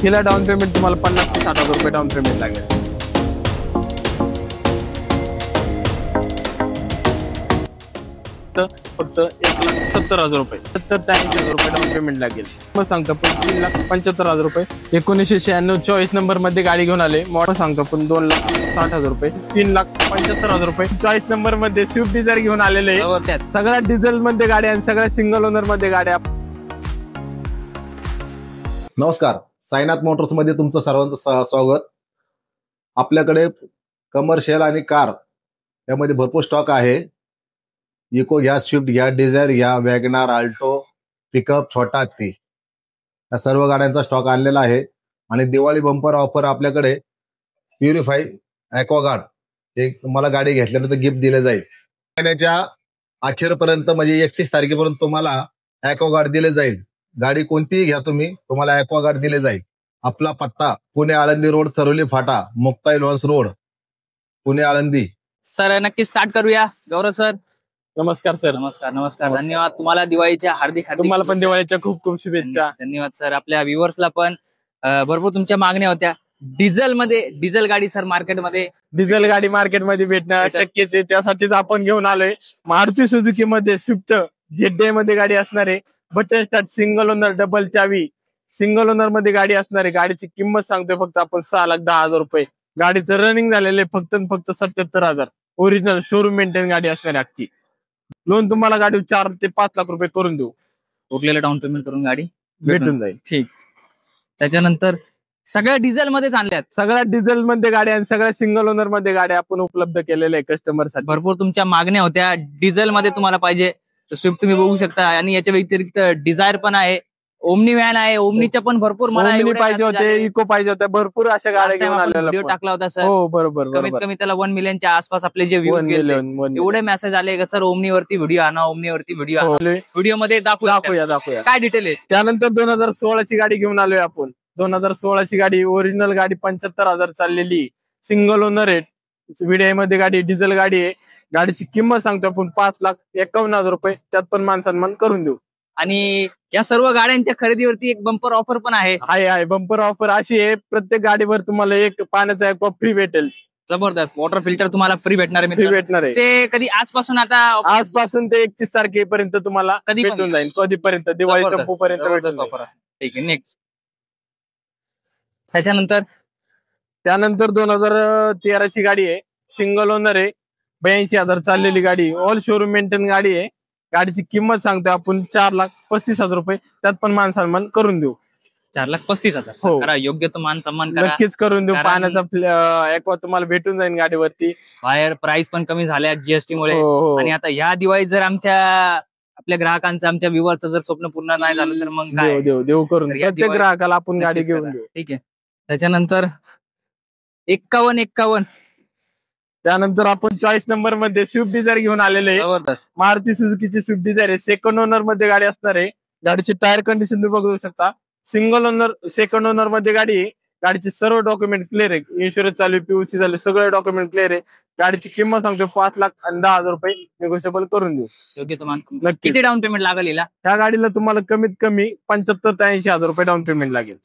हिला down payment तुम्हाला 50 ते 60 हजार रुपये डाऊन पेमेंट लागेल. फक्त 1,70,000 रुपये 70-80,000 रुपये डाऊन पेमेंट लागेल. मग सांगतो पण 3,75,000 रुपये. 1996 24 नंबर मध्ये गाडी घेऊन आले. मॉडेल सांगतो पण 2,60,000 रुपये. 3,75,000 रुपये. 40 नंबर मध्ये स्विफ्ट डिझायर घेऊन आलेले. सगळ्या डिझेल मध्ये गाड्या आणि सगळ्या सिंगल ओनर मध्ये गाड्या. नमस्कार, साईनाथ मोटर्स मध्ये तुमचं सर्वांचं स्वागत. आपल्याकडे कमर्शियल आणि कार यामध्ये भरपूर स्टॉक आहे. इको घ्या, स्विफ्ट घ्या, डिझायर घ्या, वॅगनार, अल्टो, पिकअप, छोटा हत्ती या सर्व गाड्यांचा स्टॉक आणलेला आहे. आणि दिवाळी बंपर ऑफर आपल्याकडे प्युरिफाय ॲक्वागार्ड हे तुम्हाला गाडी घेतल्यानंतर गिफ्ट दिले जाईल. महिन्याच्या अखेरपर्यंत म्हणजे 31 तारखेपर्यंत तुम्हाला ॲक्वागार्ड दिले जाईल. गाडी कोणतीही घ्या तुम्ही, तुम्हाला ॲक्वागार्ड दिले जाईल. आपला पत्ता Pune Alandi road, Charoli Phata, Muktai lawns road, Pune Alandi. Sir नक्की स्टार्ट करूया. गौरव सर नमस्कार सर. नमस्कार. धन्यवाद. तुम्हाला दिवाळीच्या हार्दिक तुम्हाला पण दिवाळीच्या खूप खूप शुभेच्छा. धन्यवाद सर. आपल्या व्ह्युअर्सला पण भरपूर तुमच्या मागण्या होत्या. डिझेल गाडी सर मार्केटमध्ये, डिझेल गाडी मार्केटमध्ये भेटणं शक्यच आहे. त्यासाठीच आपण घेऊन आलोय. मारुती सुझुकी मध्ये स्विफ्ट ZDI मध्ये गाडी असणार आहे. Button start, single owner, double चावी, सिंगल ओनर मध्ये गाडी असणार आहे. गाडीची किंमत सांगतोय फक्त आपण 6,10,000 रुपये. गाडीचं रनिंग झालेलं आहे फक्त 77,000. ओरिजिनल शोरूम मेंटेन गाडी असणार आहे अख्खी. लोन तुम्हाला गाडी 4 ते 5 लाख रुपये करून देऊ. उरलेलं डाऊन पेमेंट करून गाडी भेटून जाईल. ठीक. त्याच्यानंतर सगळ्या डिझेल मध्येच आणल्यात. सगळ्या डिझेल मध्ये गाड्या आणि सगळ्या सिंगल ओनर मध्ये गाड्या आपण उपलब्ध केलेल्या आहे कस्टमर साठी. भरपूर तुमच्या मागण्या होत्या. डिझेल मध्ये तुम्हाला पाहिजे तर स्विफ्ट तुम्ही बघू शकता. आणि याच्या व्यतिरिक्त डिझायर पण आहे, ओमनी व्हॅन आहे. ओमनीच्या पण भरपूर मला पाहिजे होते, इको पाहिजे होत्या, भरपूर अशा गाड्या घेऊन आलेल्या. व्हिडिओ टाकला होता सर. हो बरोबर. कमीत कमी त्याला 1 मिलियनच्या आसपास आपले जे व्ह्यूज गेले. एवढे मेसेज आले का सर ओमनीवरती व्हिडिओ आणा, ओमनीवरती व्हिडिओ. व्हिडिओ मध्ये दाखवूया काय डिटेल आहे. त्यानंतर 2016 ची गाडी घेऊन आलोय आपण. 2016 ची गाडी, ओरिजिनल गाडी, 75,000 चाललेली, सिंगल ओनर आहे. VDI मध्ये गाडी, डिझेल गाडी आहे. गाडीची किंमत सांगतो आपण 5,51,000 रुपये. त्यात पण मान सन्मान करून देऊ. आणि या सर्व गाड्यांच्या खरेदीवरती एक बंपर ऑफर पण आहे. बंपर ऑफर अशी आहे, प्रत्येक गाडीवर तुम्हाला एक पाण्याचा ॲक्वा फ्री भेटेल. जबरदस्त. वॉटर फिल्टर तुम्हाला फ्री भेटणार आहे. ते कधी आजपासून ते 31 तारखेपर्यंत तुम्हाला कधी भेटून जाईल. कधीपर्यंत, दिवाळी संपूपर्यंत ऑफर आहे. ठीक आहे. नेक्स्ट त्यानंतर 2013 ची गाडी आहे, सिंगल ओनर आहे, 82,000 चाललेली गाडी, ऑल शोरूम मेंटेन गाडी आहे. गाडीची किंमत सांगतोय आपण 4,35,000 रुपये. त्यात पण मान सन्मान करून देऊ. 4,35,000. हो, योग्य तो मान सन्मान नक्कीच करून देऊ. पाण्याचा ॲक्वा तुम्हाला भेटून जाईल गाडीवरती. बाहेर प्राइस पण कमी झाल्या जीएसटी मुळे. आणि आता ह्या दिवाळी जर आपल्या ग्राहकांचं, आमच्या व्ह्युअरचं जर स्वप्न पूर्ण नाही झालं तर मग देऊ करून प्रत्येक ग्राहकाला आपण गाडी घेऊन देऊ. ठीक आहे. त्याच्यानंतर 51. त्यानंतर आपण 40 नंबर मध्ये स्विफ्ट डिझायर घेऊन आलेले. मारुती सुझुकीची स्विफ्ट डिझायर आहे. सेकंड ओनर मध्ये गाडी असणार आहे. गाडीची टायर कंडिशन तुम्ही बघू शकता. सिंगल ओनर, सेकंड ओनर मध्ये गाडी आहे. गाडीचे सर्व डॉक्युमेंट क्लिअर आहे. इन्शुरन्स चालू, PUC झाले, सगळे डॉक्युमेंट क्लिअर आहे. गाडीची किंमत सांगतो 5,10,000 रुपये. निगोशिएबल करून देऊ. योग्य तो मान. किती डाऊन पेमेंट लागेल? त्या गाडीला तुम्हाला कमीत कमी 75,000 ते 80,000 रुपये डाऊन पेमेंट लागेल.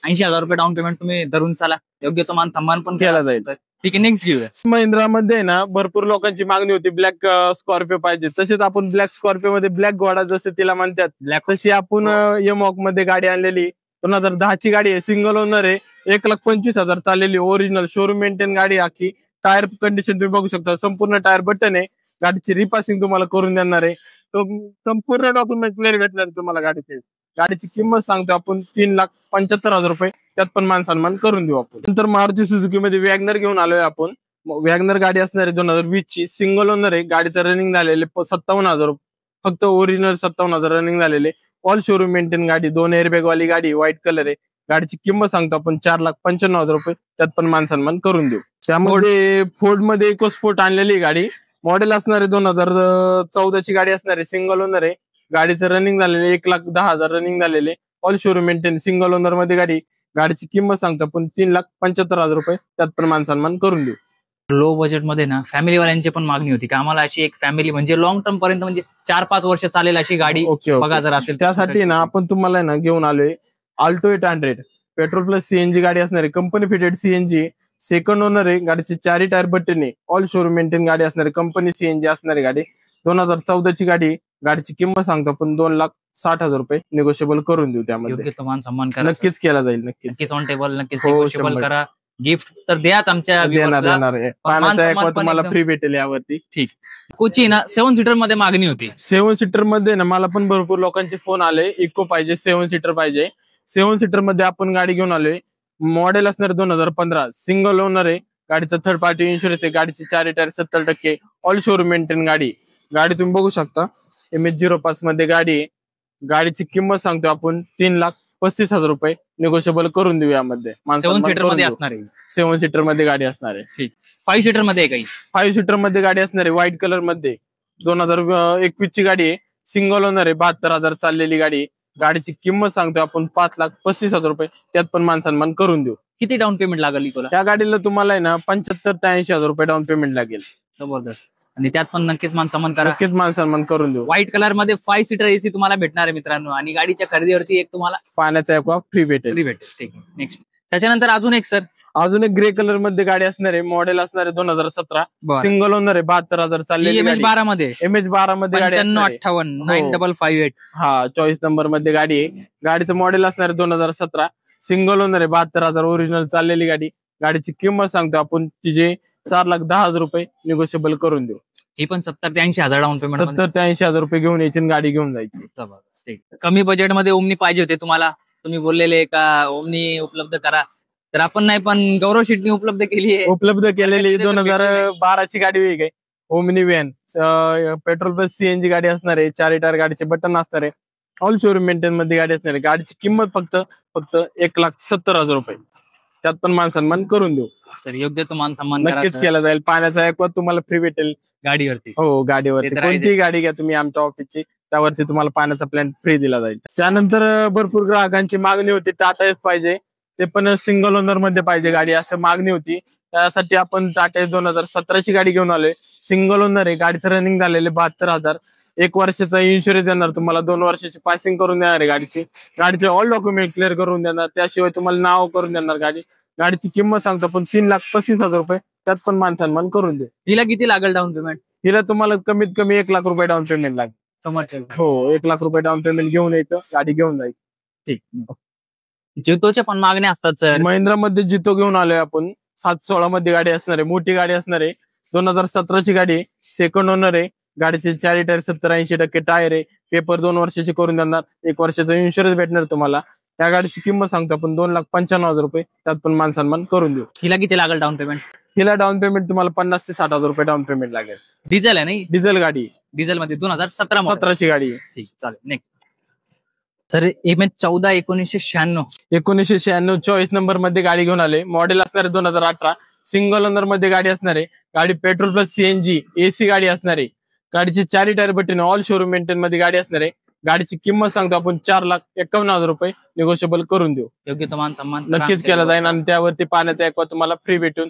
80,000 रुपये डाऊन पेमेंट तुम्ही धरून चाला. योग्य तो मान सन्मान पण केला जाईल. ठीक आहे. नेक्स्ट घेऊया. महिंद्रा मध्ये ना भरपूर लोकांची मागणी होती, ब्लॅक स्कॉर्पिओ पाहिजे. तसेच आपण ब्लॅक स्कॉर्पिओ मध्ये ब्लॅक घोडा जसं तिला म्हणतात, ब्लॅक तशी आपण यमॉक मध्ये गाडी आणलेली. 2010 ची गाडी आहे, सिंगल ओनर आहे, 1,25,000 चाललेली, ओरिजिनल शोरूम मेंटेन गाडी आखी. टायर कंडिशन तुम्ही बघू शकता, संपूर्ण टायर बटन आहे. गाडीची रिपासिंग तुम्हाला करून देणार आहे. संपूर्ण डॉक्युमेंट क्लिअर भेटणार तुम्हाला गाडीचे. गाडीची किंमत सांगतो आपण 3,75,000 रुपये. त्यात पण मान सन्मान करून देऊ आपण. नंतर मारुती सुझुकी मध्ये वॅगनर घेऊन आलोय आपण. वॅगनर गाडी असणार आहे 2020 ची, सिंगल ओनर आहे. गाडीचं रनिंग झालेले 57,000, फक्त ओरिजिनल 57,000 रनिंग झालेले. ऑल शोरूम मेंटेन गाडी, 2 एअरबॅग वाली गाडी, व्हाईट कलर आहे. गाडीची किंमत सांगतो आपण 4,95,000 रुपये. त्यात पण मान सन्मान करून देऊ. त्यामध्ये फोर्ड मध्ये इकोस्पोर्ट आणलेली गाडी, मॉडेल असणार आहे 2014 ची गाडी असणार आहे. सिंगल ओनर आहे. गाडीचं रनिंग झालेले 1,10,000 रनिंग झालेले. All showroom maintain, single owner मध्ये गाडी. गाडीची किंमत सांगतो आपण 3,75,000 रुपये. त्यात पण मान सन्मान करून देऊ. लो बजेट मध्ये ना फॅमिलीवाल्यांची पण मागणी होती की आम्हाला अशी एक फॅमिली म्हणजे लॉंग टर्म पर्यंत म्हणजे 4-5 वर्ष चालेल अशी गाडी बघा जर असेल. त्यासाठी ना आपण तुम्हाला ना घेऊन आलोय अल्टो 800. पेट्रोल प्लस सीएनजी गाडी असणार आहे, company fitted CNG, second owner आहे, गाडीचे 4 टायर बट्टेने, ऑल शोरूम मेंटेन गाडी असणार आहे, कंपनी सीएनजी असणारी गाडी, 2014ची गाडी. गाडीची किंमत सांगतो आपण 2,60,000 रुपये, निगोशिएबल करून देऊ त्यामध्ये. मान सन्मान करा, नक्कीच केला जाईल. नक्कीच ऑन टेबल, नक्कीच हो, निगोशिएबल 100. करा. गिफ्ट तर द्याच आमच्या देणार आहे. पाण्याचा ॲक्वा तुम्हाला फ्री भेटेल यावरती. ठीक. कोची ना 7 सीटर मध्ये मागणी होती. 7 सीटर मध्ये ना मला पण भरपूर लोकांचे फोन आले, इको पाहिजे, 7 सीटर पाहिजे. 7 सीटर मध्ये आपण गाडी घेऊन आलोय. मॉडेल असणार 2015, सिंगल ओनर आहे, गाडीचा थर्ड पार्टी इन्शुरन्स आहे, गाडीची 4 टायर 70%, ऑल शोरूम मेंटेन गाडी. गाडी तुम्ही बघू शकता, MH05 मध्ये गाडी आहे. गाडीची किंमत सांगतो आपण 3,35,000 रुपये, निगोशिएबल करून देऊ यामध्ये. 7 सीटर मध्ये असणार आहे. 7 सीटर मध्ये गाडी असणार आहे. ठीक. 5 सीटर मध्ये काही 5 सीटर मध्ये गाडी असणार आहे, व्हाईट कलर मध्ये, 2021 ची गाडी आहे, सिंगल ओनर आहे, 72,000 चाललेली गाडी. गाडीची किंमत सांगतो आपण 5,35,000 रुपये, त्यात पण मान सन्मान करून देऊ. किती डाऊन पेमेंट लागेल तुला? त्या गाडीला तुम्हाला आहे ना 75,000 ते 80,000 रुपये डाऊन पेमेंट लागेल. जबरदस्त. आणि त्यात पण नक्कीच मान सन्मान करा. नक्कीच मान सन्मान करून देऊ. व्हाईट कलर मध्ये 5 सीटर एसी तुम्हाला भेटणार आहे मित्रांनो, आणि गाडीच्या खरेदीवरती एक तुम्हाला पाण्याचा ॲक्वा फ्री भेटेल. ठीक. नेक्स्ट त्याच्यानंतर अजून एक सर, अजून एक ग्रे कलर मध्ये गाडी असणार आहे, मॉडेल असणार आहे 2017, सिंगल ओनर आहे, 72,000 चाललेली गाडी. MH12 मध्ये MH12 मध्ये गाडी असणार आहे. 9558 9558. हा, 24 नंबर मध्ये गाडी आहे. गाडीचं मॉडेल असणार आहे 2017, सिंगल ओनर आहे, 72,000 ओरिजिनल चाललेली गाडी. गाडीची किंमत सांगतो आपण तिचे 4,10,000 रुपये, निगोशिएबल करून देऊ. ही पण 70,000 ते 80,000 डाऊन पेमेंट. 70,000 ते 80,000 रुपये घेऊन यायची आणि गाडी घेऊन जायची. जबरदस्त. ठीक. कमी बजेटमध्ये ओमनी पाहिजे होते तुम्हाला, तुम्ही बोललेले का ओमनी उपलब्ध करा, तर आपण नाही, पण गौरव शेट्टी उपलब्ध केली आहे. उपलब्ध केलेली 2012ची गाडी वेग आहे, omni van, petrol plus CNG गाडी असणार आहे, 4 टायर गाडीचे बटन असणार आहे, ऑल शोरूम मेंटेन मध्ये गाडी असणार आहे. गाडीची किंमत फक्त 1,70,000 रुपये, त्यात पण मान सन्मान करून देऊ. तर योग्य तो मान सन्मान नक्कीच केला जाईल. पाण्याचा ॲक्वा तुम्हाला फ्री भेटेल गाडीवरती. हो, गाडीवरती कोणतीही गाडी घ्या तुम्ही आमच्या ऑफिसची, त्यावरती तुम्हाला पाण्याचा प्लॅन फ्री दिला जाईल. त्यानंतर भरपूर ग्राहकांची मागणी होती, टाटा एस पाहिजे, ते पण सिंगल ओनर मध्ये पाहिजे गाडी, असं मागणी होती. त्यासाठी आपण टाटा एस 2017ची गाडी घेऊन आलोय, सिंगल ओनर आहे, गाडीचं रनिंग झालेले 72,000, 1 वर्षाचा इन्शुरन्स देणार तुम्हाला, 2 वर्षाची पासिंग करून देणार आहे गाडीची. गाडीचे ऑल डॉक्युमेंट क्लिअर करून देणार, त्याशिवाय तुम्हाला नाव करून देणार गाडी. गाडीची किंमत सांगतो पण 3,35,000 रुपये, त्यात पण मान सन्मान करून दे. हिला किती लागेल डाऊन पेमेंट? हिला तुम्हाला कमीत कमी 1,00,000 रुपये डाऊन पेमेंट लागेल. हो, 1,00,000 रुपये डाऊन पेमेंट घेऊन यायचं, गाडी घेऊन जायची. ठीक. जितोच्या पण मागण्या असतात सर. महिंद्रा मध्ये जितो घेऊन आलोय आपण, 716 मध्ये गाडी असणार आहे, मोठी गाडी असणार आहे, 2017ची गाडी आहे, सेकंड ओनर आहे, गाडीचे 4 टायर 70-80% टायर आहे, पेपर 2 वर्षाचे करून देणार, 1 वर्षाचा इन्शुरन्स भेटणार तुम्हाला. त्या गाडीची किंमत सांगतो आपण 2,95,000 रुपये, त्यात पण मान सन्मान करून देऊ. हिला किती लागेल डाऊन पेमेंट? हिला डाऊन पेमेंट तुम्हाला 50,000 ते 60,000 रुपये डाऊन पेमेंट लागेल. डिझेल आहे नाही? डिझेल गाडी, डिझेल मध्ये 2017ची गाडी आहे. ठीक, चालेल. नेक्स्ट सर, MH14 1996 24 नंबर मध्ये गाडी घेऊन आले, मॉडेल असणार आहे 2018, सिंगल ओनर मध्ये गाडी असणार आहे, गाडी पेट्रोल प्लस सीएनजी एसी गाडी असणार आहे, गाडीची 4 tyre button, all showroom maintain मध्ये गाडी असणार आहे. गाडीची किंमत सांगतो आपण 4,51,000 रुपये, निगोशिएबल करून देऊ. योग्य तो मान सन्मान नक्कीच केला जाईल, आणि त्यावरती पाण्याचा ॲक्वा तुम्हाला फ्री भेटून